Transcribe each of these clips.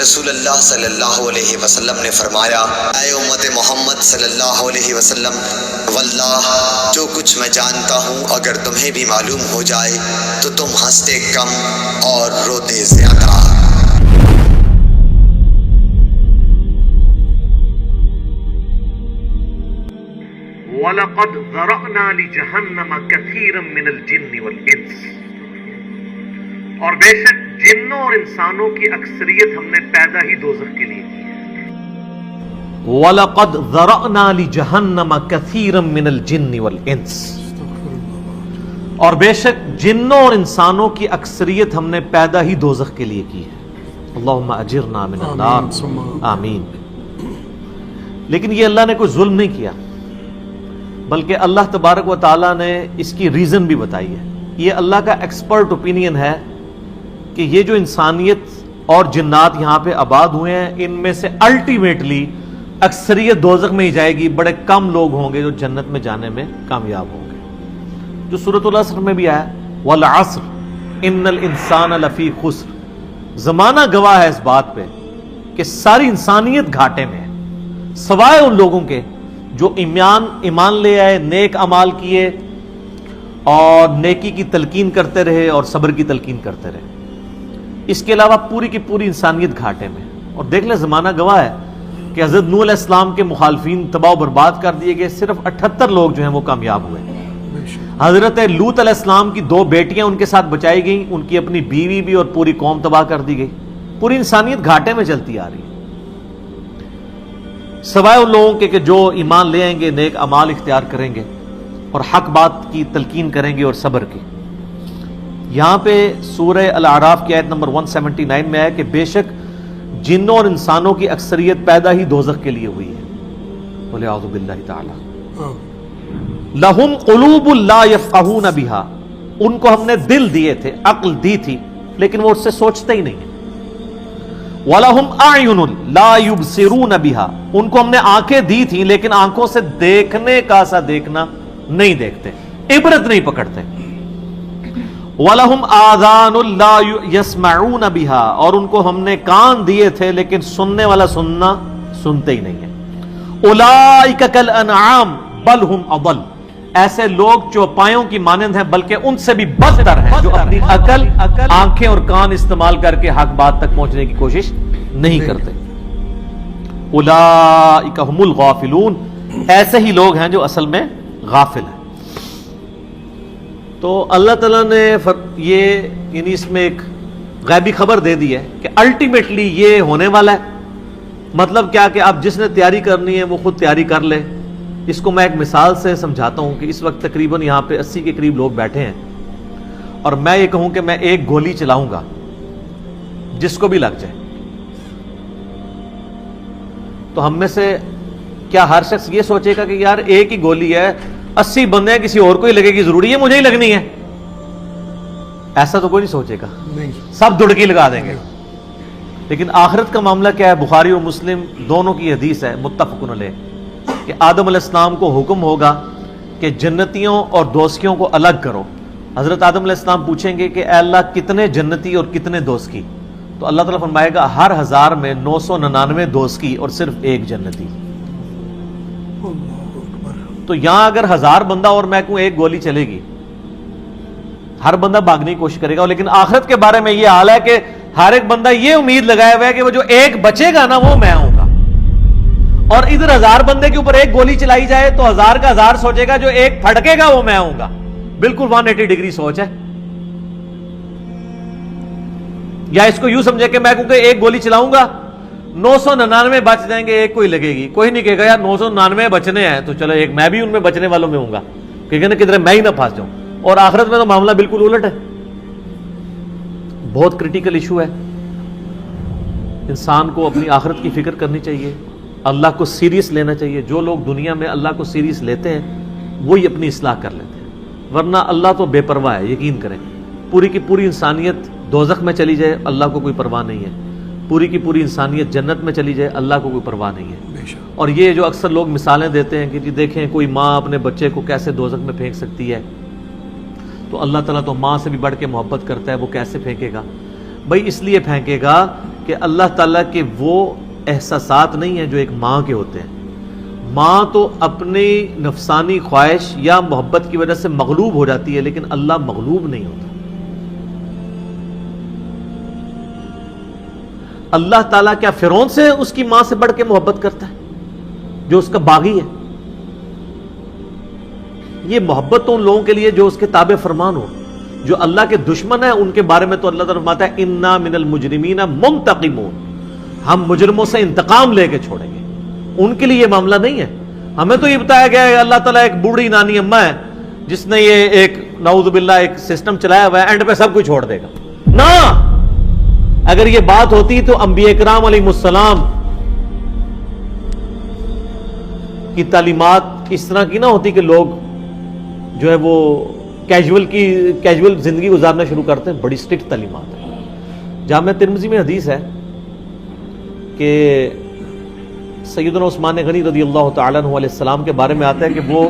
رسول اللہ صلی اللہ علیہ وسلم نے فرمایا، اے امت محمد صلی اللہ علیہ وسلم، واللہ جو کچھ میں جانتا ہوں اگر تمہیں بھی معلوم ہو جائے تو تم ہنستے کم اور روتے زیادہ۔ وَلَقَدْ ذَرَأْنَا لِجَهَنَّمَ كَثِيرًا مِنَ الْجِنِّ وَالْإِنسِ، اور بے شک جنوں اور انسانوں کی اکثریت ہم نے پیدا ہی دوزخ کے لیے کی ہے۔ وَلَقَدْ ذَرَأْنَا لِجَهَنَّمَ كَثِيرًا مِنَ الْجِنِّ وَالْإِنسِ، اور بے شک جنوں اور انسانوں کی اکثریت ہم نے پیدا ہی دوزخ کے لیے کی ہے۔ اللہم اجرنا من النار، آمین۔ لیکن یہ اللہ نے کوئی ظلم نہیں کیا، بلکہ اللہ تبارک و تعالیٰ نے اس کی ریزن بھی بتائی ہے۔ یہ اللہ کا ایکسپرٹ اوپینین ہے کہ یہ جو انسانیت اور جنات یہاں پہ آباد ہوئے ہیں، ان میں سے الٹیمیٹلی اکثریت دوزخ میں ہی جائے گی، بڑے کم لوگ ہوں گے جو جنت میں جانے میں کامیاب ہوں گے۔ جو سورۃ العصر میں بھی آیا، والعصر ان الانسان لفی خسر، زمانہ گواہ ہے اس بات پہ کہ ساری انسانیت گھاٹے میں ہے، سوائے ان لوگوں کے جو ایمان لے آئے، نیک اعمال کیے اور نیکی کی تلقین کرتے رہے اور صبر کی تلقین کرتے رہے۔ اس کے علاوہ پوری کی پوری انسانیت گھاٹے میں۔ اور دیکھ لیں زمانہ گواہ ہے کہ حضرت نوح علیہ السلام کے مخالفین تباہ و برباد کر دیے گئے، صرف 78 لوگ جو ہیں وہ کامیاب ہوئے۔ حضرت لوط علیہ السلام کی 2 بیٹیاں ان کے ساتھ بچائی گئیں، ان کی اپنی بیوی بھی اور پوری قوم تباہ کر دی گئی۔ پوری انسانیت گھاٹے میں چلتی آ رہی ہے، سوائے ان لوگوں کے کہ جو ایمان لے آئیں گے، نیک اعمال اختیار کریں گے اور حق بات کی تلقین کریں گے اور صبر کی۔ یہاں پہ سورہ الاعراف کی آیت نمبر 179 میں ہے کہ بے شک جنوں اور انسانوں کی اکثریت پیدا ہی دوزخ کے لیے ہوئی ہے۔ بولے اعوذ باللہ تعالی۔ لہم قلوب لا یفقہون بہا، ان کو ہم نے دل دیے تھے، عقل دی تھی، لیکن وہ اس سے سوچتے ہی نہیں ہیں۔ وَلَهُمْ أَعْيُنٌ لَا يُبْصِرُونَ بِهَا، ان کو ہم نے آنکھیں دی تھی لیکن آنکھوں سے دیکھنے کا سا دیکھنا نہیں دیکھتے، عبرت نہیں پکڑتے۔ وَلَهُمْ آذَانٌ لَا يَسْمَعُونَ بِهَا، اور ان کو ہم نے کان دیے تھے لیکن سننے والا سننا سنتے ہی نہیں ہیں۔ أُولَئِكَ كَالْأَنْعَامِ بَلْ هُمْ أَضَلُّ، ایسے لوگ چوپایوں کی مانند ہیں بلکہ ان سے بھی بدتر ہیں، جو اپنی عقل، آنکھیں اور کان استعمال کر کے حق بات تک پہنچنے کی کوشش نہیں کرتے۔ اولئک هم الغافلون، ایسے ہی لوگ ہیں جو اصل میں غافل ہیں۔ تو اللہ تعالیٰ نے یہ یعنی اس میں ایک غیبی خبر دے دی ہے کہ الٹیمیٹلی یہ ہونے والا ہے۔ مطلب کیا کہ اب جس نے تیاری کرنی ہے وہ خود تیاری کر لے۔ اس کو میں ایک مثال سے سمجھاتا ہوں کہ اس وقت تقریباً یہاں پہ 80 کے قریب لوگ بیٹھے ہیں، اور میں یہ کہوں کہ میں ایک گولی چلاؤں گا جس کو بھی لگ جائے، تو ہم میں سے کیا ہر شخص یہ سوچے گا کہ یار ایک ہی گولی ہے، 80 بندے ہیں، کسی اور کو ہی لگے گی، ضروری ہے مجھے ہی لگنی ہے؟ ایسا تو کوئی نہیں سوچے گا، سب دڑکی لگا دیں گے۔ لیکن آخرت کا معاملہ کیا ہے؟ بخاری اور مسلم دونوں کی حدیث ہے، متفق علیہ، کہ آدم علیہ السلام کو حکم ہوگا کہ جنتیوں اور دوزخیوں کو الگ کرو۔ حضرت آدم علیہ السلام پوچھیں گے کہ اے اللہ کتنے جنتی اور کتنے دوزخی؟ تو اللہ تعالیٰ فرمائے گا ہر 1000 میں 999 دوزخی اور صرف 1 جنتی۔ تو یہاں اگر 1000 بندہ اور میں کہوں ایک گولی چلے گی، ہر بندہ بھاگنے کی کوشش کرے گا، لیکن آخرت کے بارے میں یہ حال ہے کہ ہر ایک بندہ یہ امید لگایا ہوا ہے کہ وہ جو ایک بچے گا نا وہ میں ہوں گا۔ اور ادھر 1000 بندے کے اوپر ایک گولی چلائی جائے تو 1000 کا 1000 سوچے گا جو ایک پھٹکے گا وہ میں ہوں گا۔ بالکل 180 ڈگری سوچ ہے۔ یا اس کو یوں سمجھے کہ میں کیونکہ ایک گولی چلاؤں گا 999 بچ جائیں گے، ایک کوئی لگے گی، کوئی نہیں کہے گا یار 999 بچنے ہیں تو چلو ایک میں بھی ان میں بچنے والوں میں ہوں گا، کیونکہ نا کدھر میں ہی نہ پھنس جاؤں۔ اور آخرت میں تو معاملہ بالکل الٹ ہے۔ بہت کریٹیکل ایشو ہے، انسان کو اپنی آخرت کی فکر کرنی چاہیے، اللہ کو سیریس لینا چاہیے۔ جو لوگ دنیا میں اللہ کو سیریس لیتے ہیں وہی اپنی اصلاح کر لیتے ہیں، ورنہ اللہ تو بے پرواہ ہے۔ یقین کریں، پوری کی پوری انسانیت دوزخ میں چلی جائے اللہ کو کوئی پرواہ نہیں ہے، پوری کی پوری انسانیت جنت میں چلی جائے اللہ کو کوئی پرواہ نہیں ہے۔ اور یہ جو اکثر لوگ مثالیں دیتے ہیں کہ جی دیکھیں کوئی ماں اپنے بچے کو کیسے دوزخ میں پھینک سکتی ہے، تو اللہ تعالیٰ تو ماں سے بھی بڑھ کے محبت کرتا ہے، وہ کیسے پھینکے گا؟ بھائی اس لیے پھینکے گا کہ کہ اللہ تعالیٰ کے وہ احساسات نہیں ہیں جو ایک ماں کے ہوتے ہیں. ماں تو اپنی نفسانی خواہش یا محبت کی وجہ سے مغلوب ہو جاتی ہے، لیکن اللہ مغلوب نہیں ہوتا. اللہ تعالیٰ کیا فرعون سے اس کی ماں سے بڑھ کے محبت کرتا ہے جو اس کا باغی ہے؟ یہ محبت تو ان لوگوں کے لیے جو اس کے تابع فرمان ہو. جو اللہ کے دشمن ہیں ان کے بارے میں تو اللہ تعالیٰ فرماتا ہے انا من المجرمین منتقمون، ہم مجرموں سے انتقام لے کے چھوڑیں گے. ان کے لیے یہ معاملہ نہیں ہے. ہمیں تو یہ بتایا گیا ہے اللہ تعالیٰ ایک بوڑھی نانی اماں ہے جس نے یہ ایک نعوذ باللہ ایک سسٹم چلایا ہوا ہے، اینڈ پہ سب کچھ چھوڑ دے گا. نہ، اگر یہ بات ہوتی تو انبیاء کرام علیہ السلام کی تعلیمات اس طرح کی نہ ہوتی کہ لوگ جو ہے وہ کیجول زندگی گزارنا شروع کرتے ہیں. بڑی سٹرکٹ تعلیمات ہے. جامع ترمذی میں حدیث ہے کہ سیدنا عثمان غنی رضی اللہ تعالیٰ عنہ علیہ السلام کے بارے میں آتا ہے کہ وہ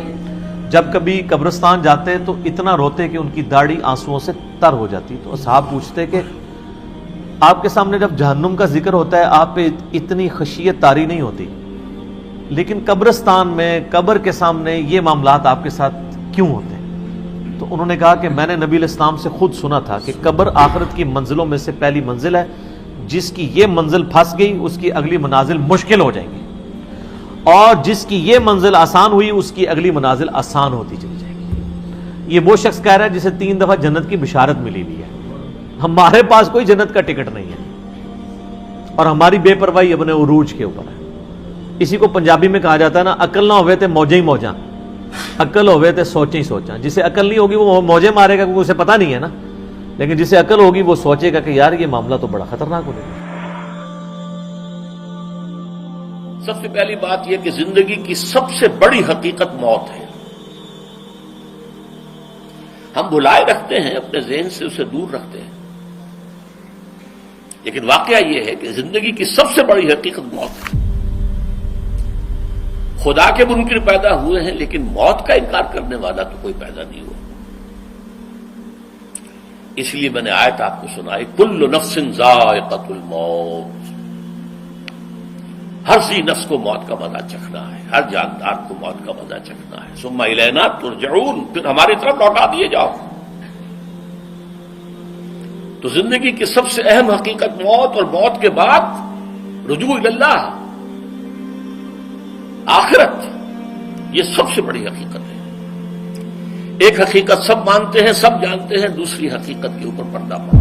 جب کبھی قبرستان جاتے تو اتنا روتے کہ ان کی داڑھی آنسوؤں سے تر ہو جاتی. تو صحابہ پوچھتے کہ آپ کے سامنے جب جہنم کا ذکر ہوتا ہے آپ پہ اتنی خشیت طاری نہیں ہوتی، لیکن قبرستان میں قبر کے سامنے یہ معاملات آپ کے ساتھ کیوں ہوتے ہیں؟ تو انہوں نے کہا کہ میں نے نبی علیہ السلام سے خود سنا تھا کہ قبر آخرت کی منزلوں میں سے پہلی منزل ہے، جس کی یہ منزل پھنس گئی اس کی اگلی منازل مشکل ہو جائیں گی، اور جس کی یہ منزل آسان ہوئی اس کی اگلی منازل آسان ہوتی چلی جائے گی. یہ وہ شخص کہہ رہا ہے جسے 3 دفعہ جنت کی بشارت ملی ہوئی ہے. ہمارے پاس کوئی جنت کا ٹکٹ نہیں ہے اور ہماری بے پرواہی اپنے عروج کے اوپر ہے. اسی کو پنجابی میں کہا جاتا ہے نا، عقل نہ ہوئے تے موجیں ہی موجاں، عقل ہوئے تے سوچیں ہی سوچاں. جسے عقل نہیں ہوگی وہ موجیں مارے گا کیونکہ اسے پتہ نہیں ہے نا، لیکن جسے عقل ہوگی وہ سوچے گا کہ یار یہ معاملہ تو بڑا خطرناک ہو گیا. سب سے پہلی بات یہ کہ زندگی کی سب سے بڑی حقیقت موت ہے. ہم بھلائے رکھتے ہیں، اپنے ذہن سے اسے دور رکھتے ہیں، لیکن واقعہ یہ ہے کہ زندگی کی سب سے بڑی حقیقت موت ہے. خدا کے منکر پیدا ہوئے ہیں لیکن موت کا انکار کرنے والا تو کوئی پیدا نہیں ہوا. اس لیے میں نے آیت آپ کو سنائی، کل نفس ذائقۃ الموت، ہر ذی نفس کو موت کا مزہ چکھنا ہے، ہر جاندار کو موت کا مزہ چکھنا ہے. ثم الینا ترجعون، پھر ہماری طرف لوٹا دیے جاؤ. تو زندگی کی سب سے اہم حقیقت موت، اور موت کے بعد رجوع اللہ، آخرت، یہ سب سے بڑی حقیقت ہے. ایک حقیقت سب مانتے ہیں، سب جانتے ہیں، دوسری حقیقت کے اوپر پردہ پڑا.